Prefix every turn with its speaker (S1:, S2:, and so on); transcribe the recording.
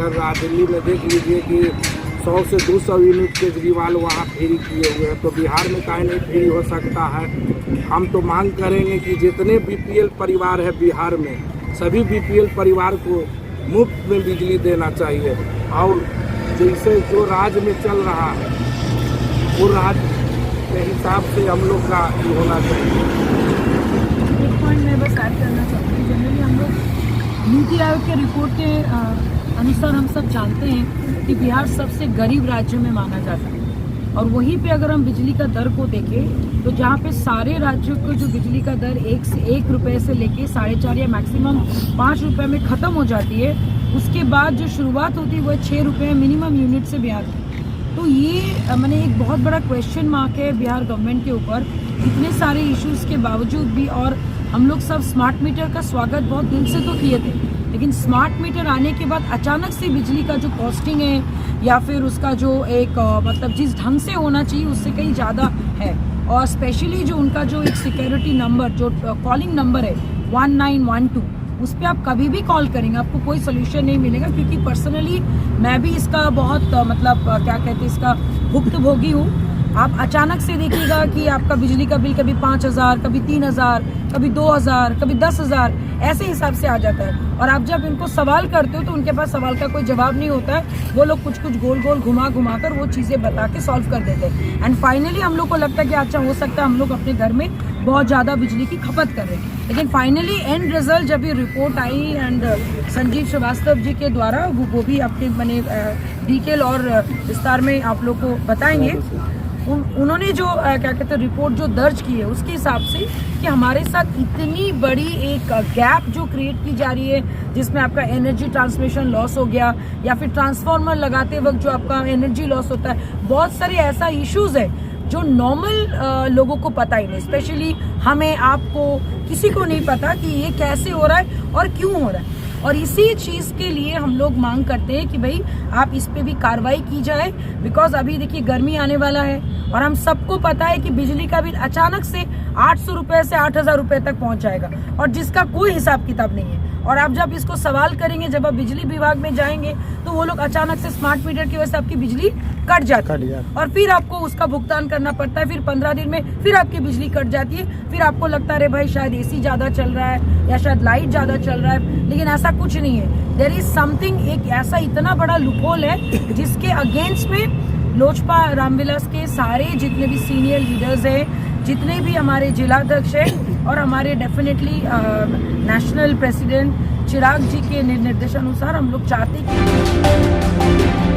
S1: चल रहा है। दिल्ली में देख लीजिए कि 100 से 200 यूनिट केजरीवाल वहाँ फ्री किए हुए हैं, तो बिहार में काहे नहीं फ्री हो सकता है। हम तो मांग करेंगे कि जितने बीपीएल परिवार है बिहार में, सभी बीपीएल परिवार को मुफ्त में बिजली देना चाहिए। और जैसे जो राज्य में चल रहा है वो राज्य के हिसाब से हम लोग का होना चाहिए।
S2: एक पॉइंट मैं बस ऐड करना चाहती हूँ। जनरली हम लोग नीति आयोग के रिपोर्ट के अनुसार हम सब जानते हैं कि बिहार सबसे गरीब राज्यों में माना जाता है, और वहीं पे अगर हम बिजली का दर को देखें तो जहाँ पे सारे राज्यों को जो बिजली का दर 1 रुपये से लेके 4.5 या मैक्सिमम 5 रुपये में ख़त्म हो जाती है, उसके बाद जो शुरुआत होती है वो 6 रुपये मिनिमम यूनिट से बिहार की। तो ये मैंने एक बहुत बड़ा क्वेश्चन मार्क है बिहार गवर्नमेंट के ऊपर, इतने सारे इश्यूज़ के बावजूद भी। और हम लोग सब स्मार्ट मीटर का स्वागत बहुत दिन से तो किए थे, लेकिन स्मार्ट मीटर आने के बाद अचानक से बिजली का जो कॉस्टिंग है या फिर उसका जो एक मतलब जिस ढंग से होना चाहिए उससे कहीं ज़्यादा है। और स्पेशली जो उनका जो एक सिक्योरिटी नंबर जो कॉलिंग नंबर है 1912, उस पर आप कभी भी कॉल करेंगे आपको कोई सोल्यूशन नहीं मिलेगा, क्योंकि पर्सनली मैं भी इसका बहुत मतलब क्या कहते हैं इसका भुक्तभोगी हूँ। आप अचानक से देखिएगा कि आपका बिजली का बिल कभी 5,000, कभी 3,000, कभी 2,000, कभी 10,000 ऐसे हिसाब से आ जाता है। और आप जब इनको सवाल करते हो तो उनके पास सवाल का कोई जवाब नहीं होता है, वो लोग कुछ गोल गोल घुमा कर वो चीज़ें बता के सॉल्व कर देते हैं। एंड फाइनली हम लोग को लगता है कि अच्छा हो सकता है हम लोग अपने घर में बहुत ज़्यादा बिजली की खपत कर रहे हैं, लेकिन फाइनली एंड रिजल्ट जब ये रिपोर्ट आई एंड संजीव श्रीवास्तव जी के द्वारा वो भी आपके मैंने डिटेल और विस्तार में आप लोग को बताएंगे। उन्होंने जो क्या कहते हैं रिपोर्ट जो दर्ज की है उसके हिसाब से कि हमारे साथ इतनी बड़ी एक गैप जो क्रिएट की जा रही है, जिसमें आपका एनर्जी ट्रांसमिशन लॉस हो गया या फिर ट्रांसफार्मर लगाते वक्त जो आपका एनर्जी लॉस होता है, बहुत सारे ऐसा इश्यूज़ है जो नॉर्मल लोगों को पता ही नहीं, स्पेशली हमें आपको किसी को नहीं पता कि ये कैसे हो रहा है और क्यों हो रहा है। और इसी चीज़ के लिए हम लोग मांग करते हैं कि भाई आप इस पे भी कार्रवाई की जाए, बिकॉज अभी देखिए गर्मी आने वाला है और हम सबको पता है कि बिजली का बिल अचानक से 800 रुपये से 8,000 रुपये तक पहुंच जाएगा और जिसका कोई हिसाब किताब नहीं है। और आप जब इसको सवाल करेंगे, जब आप बिजली विभाग में जाएंगे तो वो लोग अचानक से स्मार्ट मीटर की वजह से आपकी बिजली कट जाती है और फिर आपको उसका भुगतान करना पड़ता है। फिर 15 दिन में फिर आपकी बिजली कट जाती है। फिर आपको लगता है अरे भाई शायद एसी ज़्यादा चल रहा है या शायद लाइट ज़्यादा चल रहा है, लेकिन ऐसा कुछ नहीं है। देयर इज समथिंग, एक ऐसा इतना बड़ा लूपहोल है जिसके अगेंस्ट में लोजपा रामविलास के सारे जितने भी सीनियर लीडर्स हैं, जितने भी हमारे जिलाध्यक्ष हैं और हमारे डेफिनेटली नेशनल प्रेसिडेंट चिराग जी के निर्देशानुसार हम लोग चाहते हैं कि